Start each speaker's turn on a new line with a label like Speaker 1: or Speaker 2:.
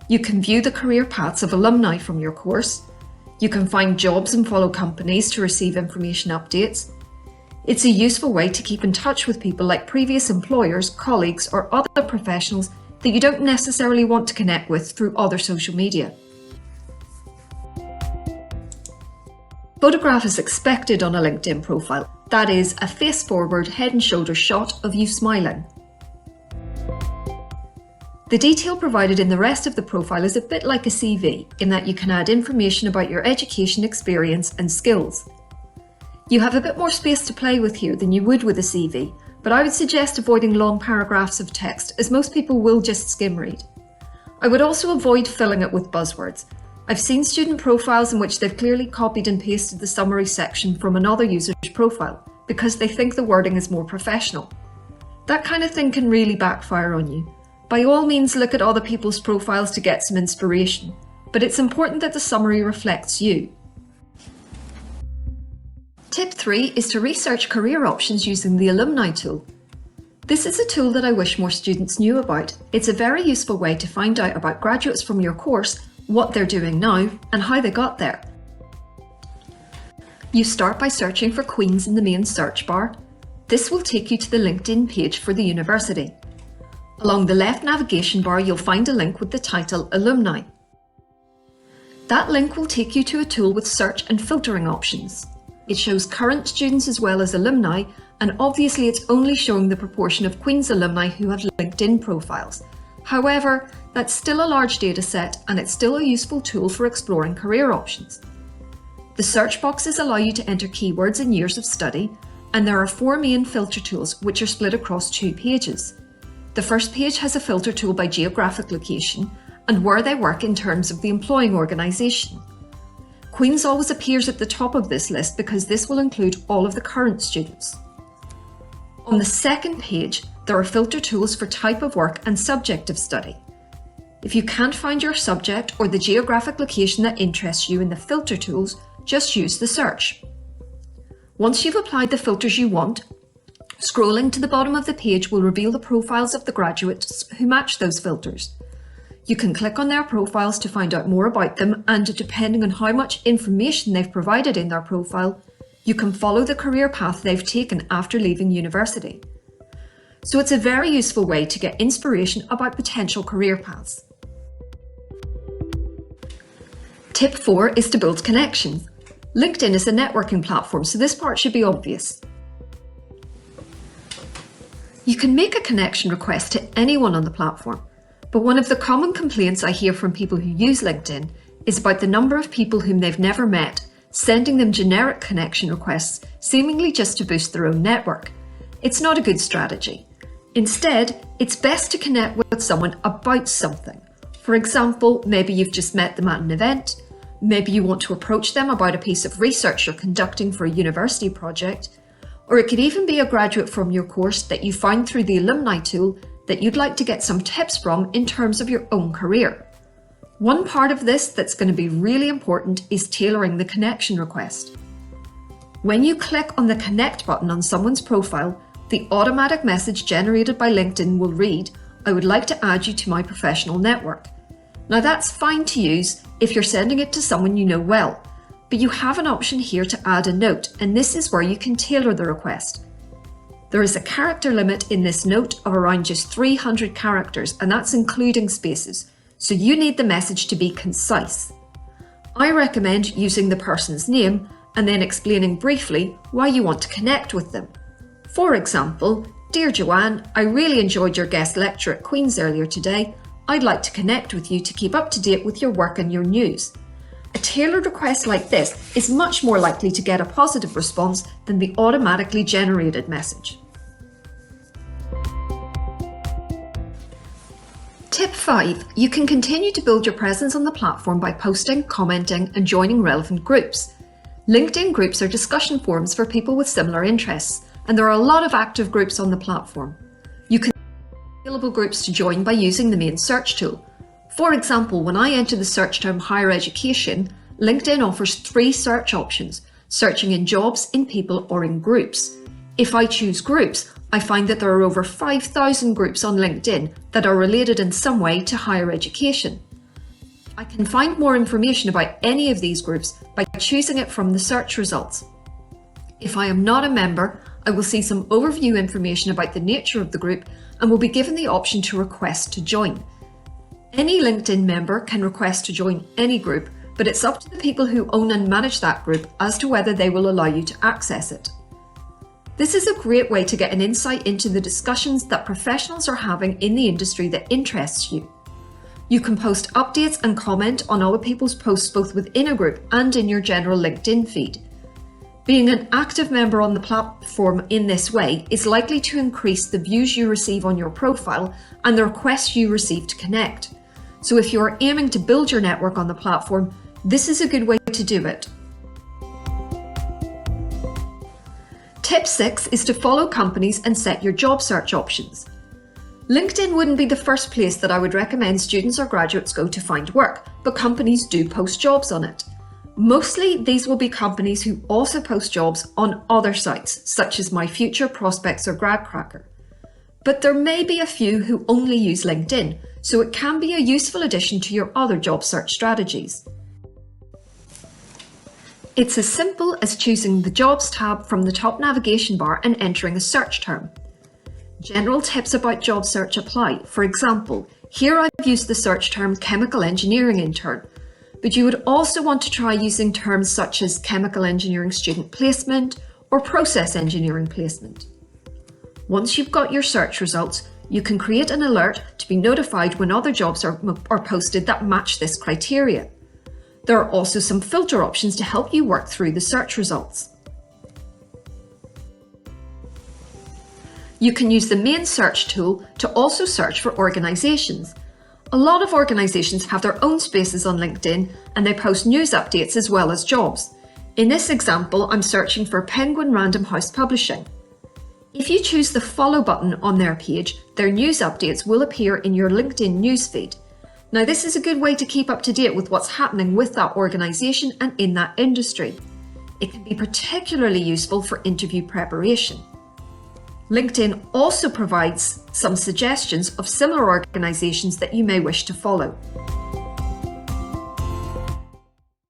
Speaker 1: You can view the career paths of alumni from your course. You can find jobs and follow companies to receive information updates. It's a useful way to keep in touch with people like previous employers, colleagues, or other professionals that you don't necessarily want to connect with through other social media. Photograph is expected on a LinkedIn profile. That is, a face-forward, head and shoulders shot of you smiling. The detail provided in the rest of the profile is a bit like a CV, in that you can add information about your education, experience, and skills. You have a bit more space to play with here than you would with a CV, but I would suggest avoiding long paragraphs of text, as most people will just skim read. I would also avoid filling it with buzzwords. I've seen student profiles in which they've clearly copied and pasted the summary section from another user's profile because they think the wording is more professional. That kind of thing can really backfire on you. By all means, look at other people's profiles to get some inspiration, but it's important that the summary reflects you. Tip 3 is to research career options using the alumni tool. This is a tool that I wish more students knew about. It's a very useful way to find out about graduates from your course, what they're doing now, and how they got there. You start by searching for Queen's in the main search bar. This will take you to the LinkedIn page for the university. Along the left navigation bar, you'll find a link with the title Alumni. That link will take you to a tool with search and filtering options. It shows current students as well as alumni, and obviously it's only showing the proportion of Queen's alumni who have LinkedIn profiles. However, that's still a large data set, and it's still a useful tool for exploring career options. The search boxes allow you to enter keywords and years of study, and there are 4 main filter tools which are split across 2 pages. The first page has a filter tool by geographic location and where they work in terms of the employing organisation. Queen's always appears at the top of this list because this will include all of the current students. On the second page, there are filter tools for type of work and subject of study. If you can't find your subject or the geographic location that interests you in the filter tools, just use the search. Once you've applied the filters you want, scrolling to the bottom of the page will reveal the profiles of the graduates who match those filters. You can click on their profiles to find out more about them, and depending on how much information they've provided in their profile, you can follow the career path they've taken after leaving university. So it's a very useful way to get inspiration about potential career paths. Tip 4 is to build connections. LinkedIn is a networking platform, so this part should be obvious. You can make a connection request to anyone on the platform, but one of the common complaints I hear from people who use LinkedIn is about the number of people whom they've never met, sending them generic connection requests, seemingly just to boost their own network. It's not a good strategy. Instead, it's best to connect with someone about something. For example, maybe you've just met them at an event, maybe you want to approach them about a piece of research you're conducting for a university project, or it could even be a graduate from your course that you found through the alumni tool that you'd like to get some tips from in terms of your own career. One part of this that's going to be really important is tailoring the connection request. When you click on the connect button on someone's profile, the automatic message generated by LinkedIn will read, "I would like to add you to my professional network." Now that's fine to use if you're sending it to someone you know well, but you have an option here to add a note, and this is where you can tailor the request. There is a character limit in this note of around just 300 characters, and that's including spaces, so you need the message to be concise. I recommend using the person's name and then explaining briefly why you want to connect with them. For example, "Dear Joanne, I really enjoyed your guest lecture at Queen's earlier today. I'd like to connect with you to keep up to date with your work and your news." A tailored request like this is much more likely to get a positive response than the automatically generated message. Tip 5. You can continue to build your presence on the platform by posting, commenting, and joining relevant groups. LinkedIn groups are discussion forums for people with similar interests, and there are a lot of active groups on the platform. You can available groups to join by using the main search tool. For example, when I enter the search term higher education, LinkedIn offers 3 search options, searching in jobs, in people, or in groups. If I choose groups, I find that there are over 5,000 groups on LinkedIn that are related in some way to higher education. I can find more information about any of these groups by choosing it from the search results. If I am not a member, I will see some overview information about the nature of the group and will be given the option to request to join. Any LinkedIn member can request to join any group, but it's up to the people who own and manage that group as to whether they will allow you to access it. This is a great way to get an insight into the discussions that professionals are having in the industry that interests you. You can post updates and comment on other people's posts both within a group and in your general LinkedIn feed. Being an active member on the platform in this way is likely to increase the views you receive on your profile and the requests you receive to connect. So if you are aiming to build your network on the platform, this is a good way to do it. Tip 6 is to follow companies and set your job search options. LinkedIn wouldn't be the first place that I would recommend students or graduates go to find work, but companies do post jobs on it. Mostly, these will be companies who also post jobs on other sites, such as My Future, Prospects, or GradCracker. But there may be a few who only use LinkedIn, so it can be a useful addition to your other job search strategies. It's as simple as choosing the Jobs tab from the top navigation bar and entering a search term. General tips about job search apply. For example, here I've used the search term chemical engineering intern, but you would also want to try using terms such as chemical engineering student placement or process engineering placement. Once you've got your search results, you can create an alert to be notified when other jobs are posted that match this criteria. There are also some filter options to help you work through the search results. You can use the main search tool to also search for organisations. A lot of organisations have their own spaces on LinkedIn and they post news updates as well as jobs. In this example, I'm searching for Penguin Random House Publishing. If you choose the follow button on their page, their news updates will appear in your LinkedIn newsfeed. Now, this is a good way to keep up to date with what's happening with that organisation and in that industry. It can be particularly useful for interview preparation. LinkedIn also provides some suggestions of similar organisations that you may wish to follow.